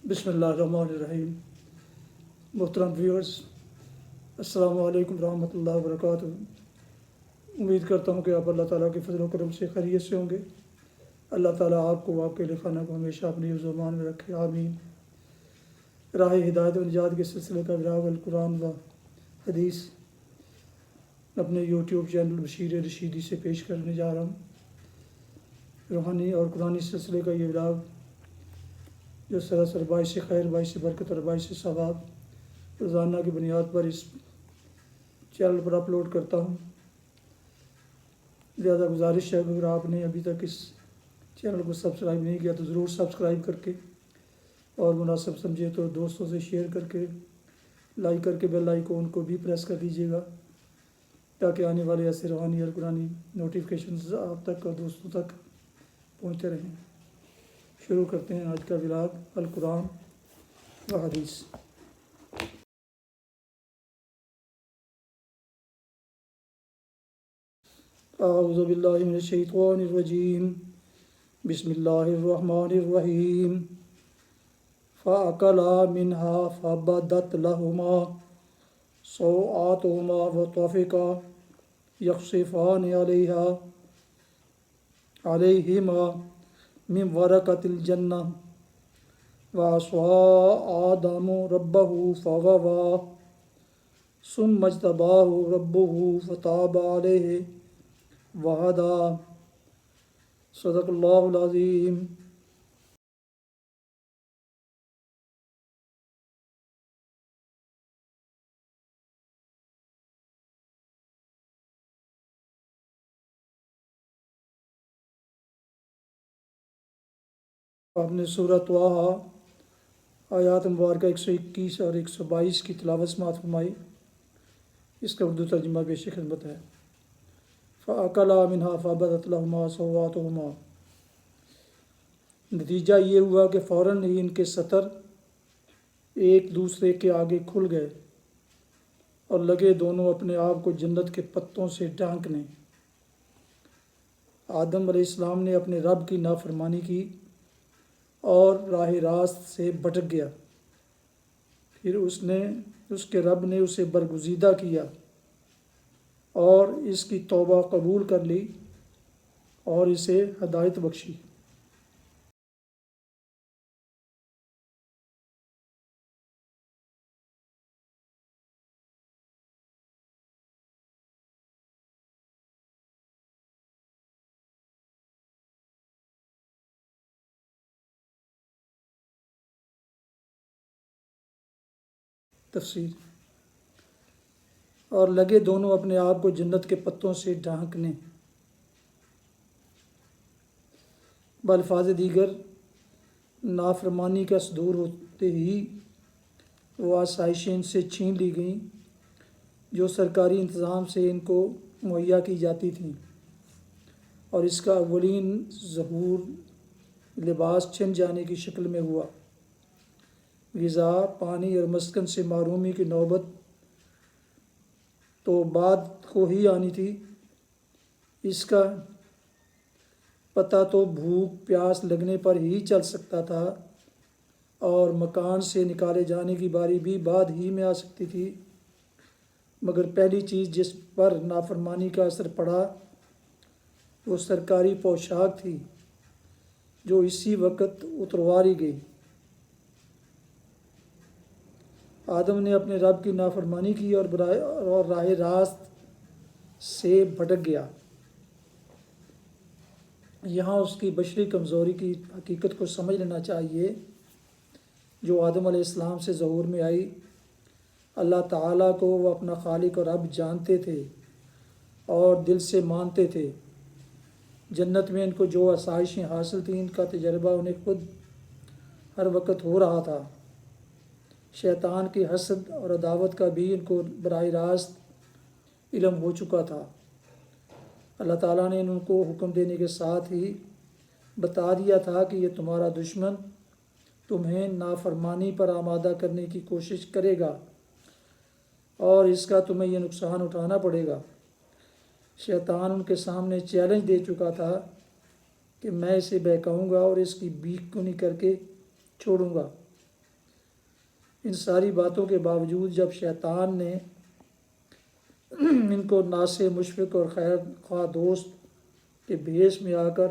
بسم اللہ الرحمن الرحیم۔ محترم ویورز، السلام علیکم ورحمۃ اللہ وبرکاتہ۔ امید کرتا ہوں کہ آپ اللہ تعالیٰ کے فضل و کرم سے خیریت سے ہوں گے۔ اللہ تعالیٰ آپ کو، آپ کے لکھانہ کو ہمیشہ اپنی حفظ و امان میں رکھے، آمین۔ راہ ہدایت و نجات کے سلسلے کا بلاغ القرآن و حدیث اپنے یوٹیوب چینل بشیر رشیدی سے پیش کرنے جا رہا ہوں۔ روحانی اور قرآنی سلسلے کا یہ بلاغ جو سراسر باعث خیر، باعث برکت اور باعث ثواب روزانہ کی بنیاد پر اس چینل پر اپلوڈ کرتا ہوں۔ لہٰذا گزارش ہے کہ اگر آپ نے ابھی تک اس چینل کو سبسکرائب نہیں کیا تو ضرور سبسکرائب کر کے، اور مناسب سمجھے تو دوستوں سے شیئر کر کے، لائک کر کے بیل آئیکن کو بھی پریس کر دیجیے گا، تاکہ آنے والے ایسے روحانی اور قرآنی نوٹیفیکیشنز آپ تک اور دوستوں تک پہنچتے رہیں۔ شروع کرتے ہیں آج کا بلاغ القرآن و حدیث۔ اعوذ باللہ من الشیطان الرجیم، بسم اللہ الرحمن الرحیم۔ فَأَكَلَا مِنْهَا فَبَدَتْ لَهُمَا سَوْآتُهُمَا وَطَفِقَا يَخْصِفَانِ عَلَيْهِمَا من ورقة الجنة وعصى آدم ربه فغوى ثم اجتباه ربه فتاب عليه وهدى۔ صدق اللہ العظیم۔ آپ نے سورۃ طٰہٰ آیات مبارکہ 121 اور 122 کی تلاوت سماعت فرمائی۔ اس کا اردو ترجمہ پیش خدمت ہے۔ فَأَكَلَا مِنْهَا فَبَدَتْ لَهُمَا سَوْآتُهُمَا۔ نتیجہ یہ ہوا کہ فوراً ہی ان کے سطر ایک دوسرے کے آگے کھل گئے اور لگے دونوں اپنے آپ کو جنت کے پتوں سے ڈھانکنے۔ آدم علیہ السلام نے اپنے رب کی نافرمانی کی اور راہ راست سے بھٹک گیا۔ پھر اس کے رب نے اسے برگزیدہ کیا اور اس کی توبہ قبول کر لی اور اسے ہدایت بخشی۔ تفسیر۔ اور لگے دونوں اپنے آپ کو جنت کے پتوں سے ڈھانکنے۔ بالفاظ دیگر، نافرمانی کا صدور ہوتے ہی وہ آسائشیں ان سے چھین لی گئیں جو سرکاری انتظام سے ان کو مہیا کی جاتی تھیں، اور اس کا اولین ظہور لباس چھن جانے کی شکل میں ہوا۔ غذا، پانی اور مسکن سے محرومی کی نوبت تو بعد کو ہی آنی تھی۔ اس کا پتہ تو بھوک پیاس لگنے پر ہی چل سکتا تھا، اور مکان سے نکالے جانے کی باری بھی بعد ہی میں آ سکتی تھی، مگر پہلی چیز جس پر نافرمانی کا اثر پڑا وہ سرکاری پوشاک تھی، جو اسی وقت اتروا لی گئی۔ آدم نے اپنے رب کی نافرمانی کی اور راہ راست سے بھٹک گیا۔ یہاں اس کی بشری کمزوری کی حقیقت کو سمجھ لینا چاہیے جو آدم علیہ السلام سے ظہور میں آئی۔ اللہ تعالیٰ کو وہ اپنا خالق اور رب جانتے تھے اور دل سے مانتے تھے۔ جنت میں ان کو جو آسائشیں حاصل تھیں، ان کا تجربہ انہیں خود ہر وقت ہو رہا تھا۔ شیطان کی حسد اور عداوت کا بھی ان کو براہ راست علم ہو چکا تھا۔ اللہ تعالیٰ نے ان کو حکم دینے کے ساتھ ہی بتا دیا تھا کہ یہ تمہارا دشمن تمہیں نافرمانی پر آمادہ کرنے کی کوشش کرے گا اور اس کا تمہیں یہ نقصان اٹھانا پڑے گا۔ شیطان ان کے سامنے چیلنج دے چکا تھا کہ میں اسے بہکاؤں گا اور اس کی بیک کنی کر کے چھوڑوں گا۔ ان ساری باتوں کے باوجود جب شیطان نے ان کو ناصح، مشفق اور خیر خواہ دوست کے بھیس میں آ کر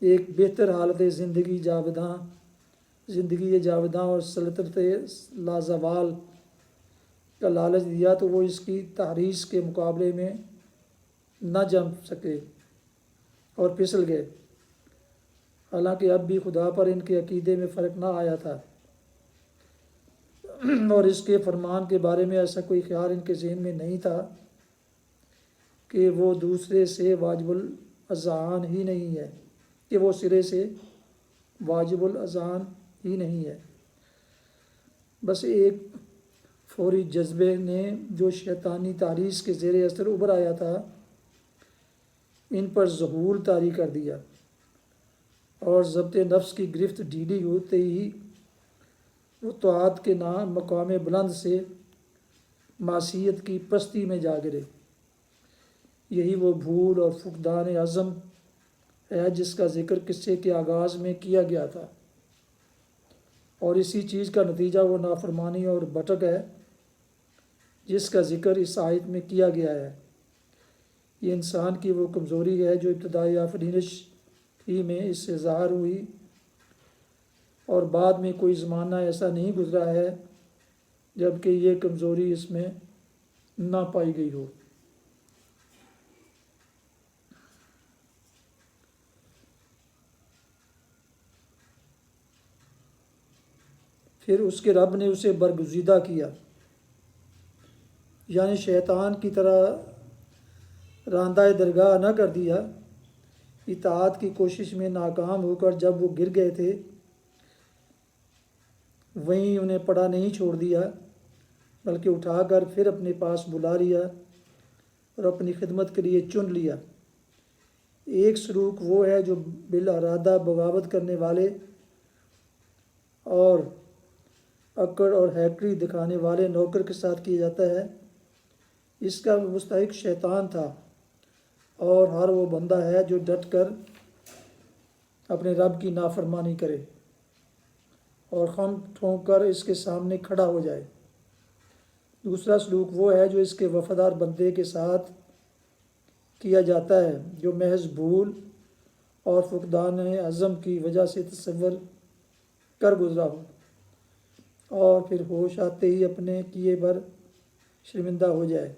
ایک بہتر حالت زندگی جاوداں اور سلطنت لازوال کا لالچ دیا تو وہ اس کی تحریص کے مقابلے میں نہ جم سکے اور پھسل گئے، حالانکہ اب بھی خدا پر ان کے عقیدے میں فرق نہ آیا تھا، اور اس کے فرمان کے بارے میں ایسا کوئی خیال ان کے ذہن میں نہیں تھا کہ وہ دوسرے سے واجب الاذعان ہی نہیں ہے، کہ وہ سرے سے واجب الاذعان ہی نہیں ہے۔ بس ایک فوری جذبے نے جو شیطانی تحریص کے زیر اثر ابھر آیا تھا ان پر ظہور طاری کر دیا، اور ضبط نفس کی گرفت ڈھیلی ہوتے ہی وہ طاعت کے نام مقام بلند سے معصیت کی پستی میں جا گرے۔ یہی وہ بھول اور فقدان عزم ہے جس کا ذکر قصے کے آغاز میں کیا گیا تھا، اور اسی چیز کا نتیجہ وہ نافرمانی اور بھٹک ہے جس کا ذکر اس آیت میں کیا گیا ہے۔ یہ انسان کی وہ کمزوری ہے جو ابتدائی آفرینش ہی میں اس سے ظاہر ہوئی، اور بعد میں کوئی زمانہ ایسا نہیں گزرا ہے جب کہ یہ کمزوری اس میں نہ پائی گئی ہو۔ پھر اس کے رب نے اسے برگزیدہ کیا، یعنی شیطان کی طرح راندہ درگاہ نہ کر دیا۔ اطاعت کی کوشش میں ناکام ہو کر جب وہ گر گئے تھے وہیں انہیں پڑا نہیں چھوڑ دیا، بلکہ اٹھا کر پھر اپنے پاس بلا لیا اور اپنی خدمت کے لیے چن لیا۔ ایک سلوک وہ ہے جو بالارادہ بغاوت کرنے والے اور اکڑ اور ہیکڑی دکھانے والے نوکر کے ساتھ کیا جاتا ہے۔ اس کا مستحق شیطان تھا، اور ہر وہ بندہ ہے جو ڈٹ کر اپنے رب کی نافرمانی کرے اور خم ٹھونک کر اس کے سامنے کھڑا ہو جائے۔ دوسرا سلوک وہ ہے جو اس کے وفادار بندے کے ساتھ کیا جاتا ہے جو محض بھول اور فقدان عزم کی وجہ سے تصور کر گزرا ہو اور پھر ہوش آتے ہی اپنے کیے پر شرمندہ ہو جائے۔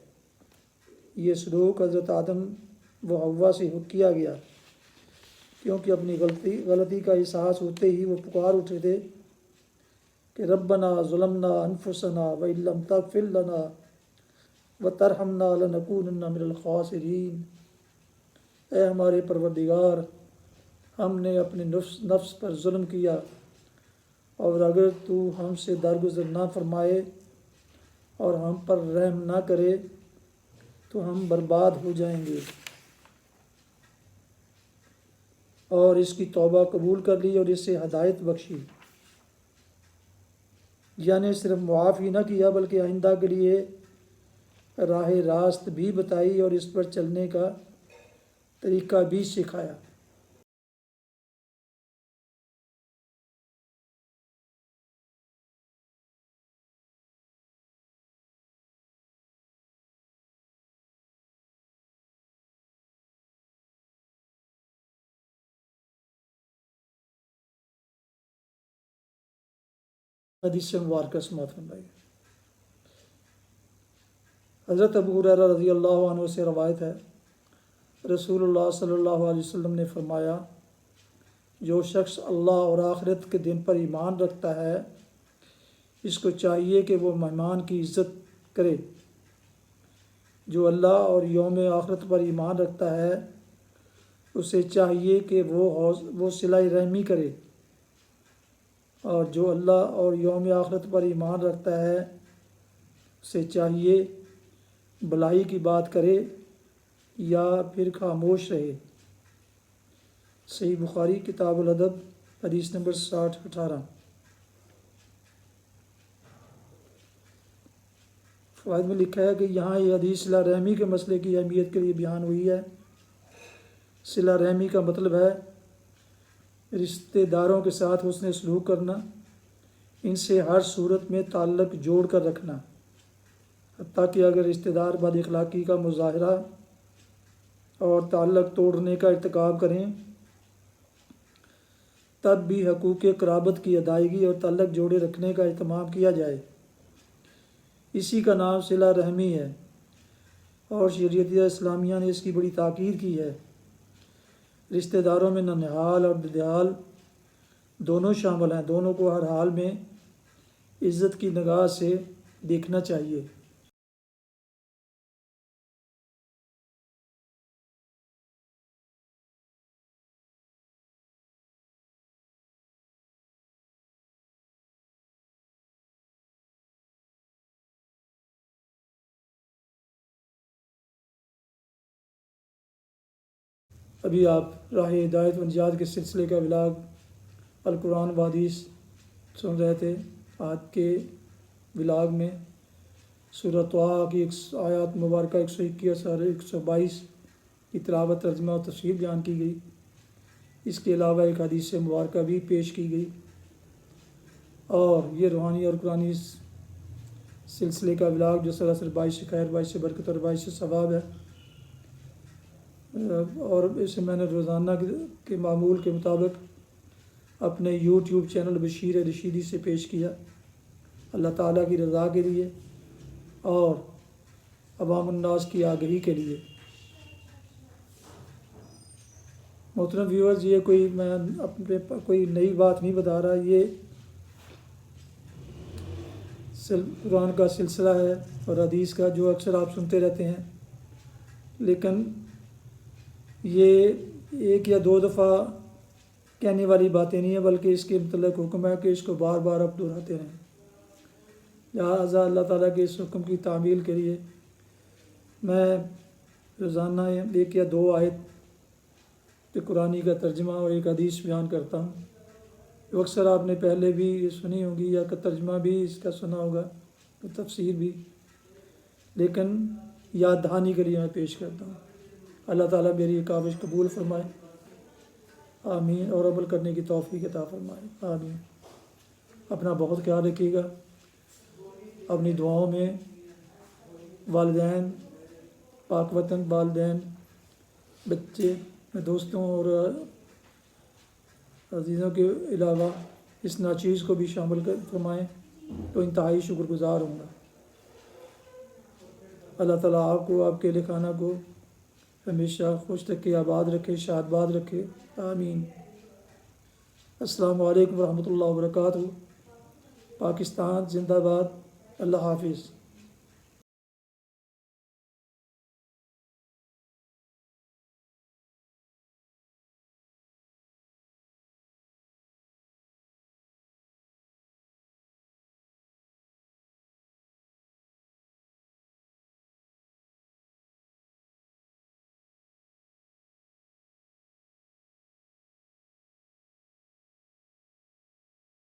یہ سلوک حضرت آدم و حوا سے کیا گیا، کیونکہ اپنی غلطی کا احساس ہوتے ہی وہ پکار اٹھے تھے کہ ربنا ظلمنا انفسنا وان لم تغفر لنا وترحمنا لنکونن من الخاسرین۔ اے ہمارے پروردگار، ہم نے اپنے نفس پر ظلم کیا، اور اگر تو ہم سے درگزر نہ فرمائے اور ہم پر رحم نہ کرے تو ہم برباد ہو جائیں گے۔ اور اس کی توبہ قبول کر لی اور اسے ہدایت بخشی، یعنی صرف معاف ہی نہ کیا بلکہ آئندہ کے لیے راہ راست بھی بتائی اور اس پر چلنے کا طریقہ بھی سکھایا۔ حدیث سے مبارکہ سماعت فرمائیے۔ حضرت ابو ہریرہ رضی اللہ عنہ سے روایت ہے، رسول اللہ صلی اللہ علیہ وسلم نے فرمایا، جو شخص اللہ اور آخرت کے دن پر ایمان رکھتا ہے اس کو چاہیے کہ وہ مہمان کی عزت کرے۔ جو اللہ اور یوم آخرت پر ایمان رکھتا ہے اسے چاہیے کہ وہ صلہ رحمی کرے، اور جو اللہ اور یوم آخرت پر ایمان رکھتا ہے اسے چاہیے بھلائی کی بات کرے یا پھر خاموش رہے۔ صحیح بخاری کتاب الادب حدیث نمبر 60-18۔ فوائد میں لکھا ہے کہ یہاں یہ حدیث صلہ رحمی کے مسئلے کی اہمیت کے لیے بیان ہوئی ہے۔ صلہ رحمی کا مطلب ہے رشتہ داروں کے ساتھ حسن سلوک کرنا، ان سے ہر صورت میں تعلق جوڑ کر رکھنا، حتیٰ کہ اگر رشتہ دار بد اخلاقی کا مظاہرہ اور تعلق توڑنے کا ارتکاب کریں تب بھی حقوق قرابت کی ادائیگی اور تعلق جوڑے رکھنے کا اہتمام کیا جائے۔ اسی کا نام صلہ رحمی ہے، اور شریعت اسلامیہ نے اس کی بڑی تاکید کی ہے۔ رشتہ داروں میں ننہال اور ددیال دونوں شامل ہیں، دونوں کو ہر حال میں عزت کی نگاہ سے دیکھنا چاہیے۔ ابھی آپ راہ ہدایت و نجات کے سلسلے کا ولاگ القرآن و حدیث سن رہے تھے۔ آج کے ولاگ میں سورہ طٰہٰ کی آیات مبارکہ 121 اور 122 کی تلاوت، ترجمہ اور تفسیر بیان کی گئی۔ اس کے علاوہ ایک حدیث مبارکہ بھی پیش کی گئی، اور یہ روحانی اور قرآنی سلسلے کا ولاگ جو سراسر باعث خیر، باعث برکت اور باعث ثواب ہے، اور اسے میں نے روزانہ کے معمول کے مطابق اپنے یوٹیوب چینل بشیر رشیدی سے پیش کیا، اللہ تعالیٰ کی رضا کے لیے اور عوام الناس کی آگہی کے لیے۔ محترم ویورز، یہ میں اپنے کوئی نئی بات نہیں بتا رہا، یہ قرآن کا سلسلہ ہے اور حدیث کا جو اکثر آپ سنتے رہتے ہیں، لیکن یہ ایک یا دو دفعہ کہنے والی باتیں نہیں ہیں، بلکہ اس کے متعلق حکم ہے کہ اس کو بار بار آپ دہراتے رہیں۔ لہٰذا اللہ تعالیٰ کے اس حکم کی تعمیل کے لیے میں روزانہ ایک یا دو آیت قرآنی کا ترجمہ اور ایک حدیث بیان کرتا ہوں، جو اکثر آپ نے پہلے بھی سنی ہوگی یا ترجمہ بھی اس کا سنا ہوگا، تفسیر بھی، لیکن یاد دہانی کے لیے میں پیش کرتا ہوں۔ اللہ تعالیٰ میری یہ کاوش قبول فرمائے، آمین، اور عمل کرنے کی توفیق عطا فرمائے، آمین۔ اپنا بہت خیال رکھیے گا، اپنی دعاؤں میں والدین، پاک وطن والدین، بچے، دوستوں اور عزیزوں کے علاوہ اس ناچیز کو بھی شامل فرمائیں تو انتہائی شکر گزار ہوں گا۔ اللہ تعالیٰ آپ کو، آپ کے اہل خانہ کو ہمیشہ خوش رکھے، آباد رکھے، شاد باد رکھے، آمین۔ السلام علیکم ورحمۃ اللہ وبرکاتہ۔ پاکستان زندہ باد۔ اللہ حافظ۔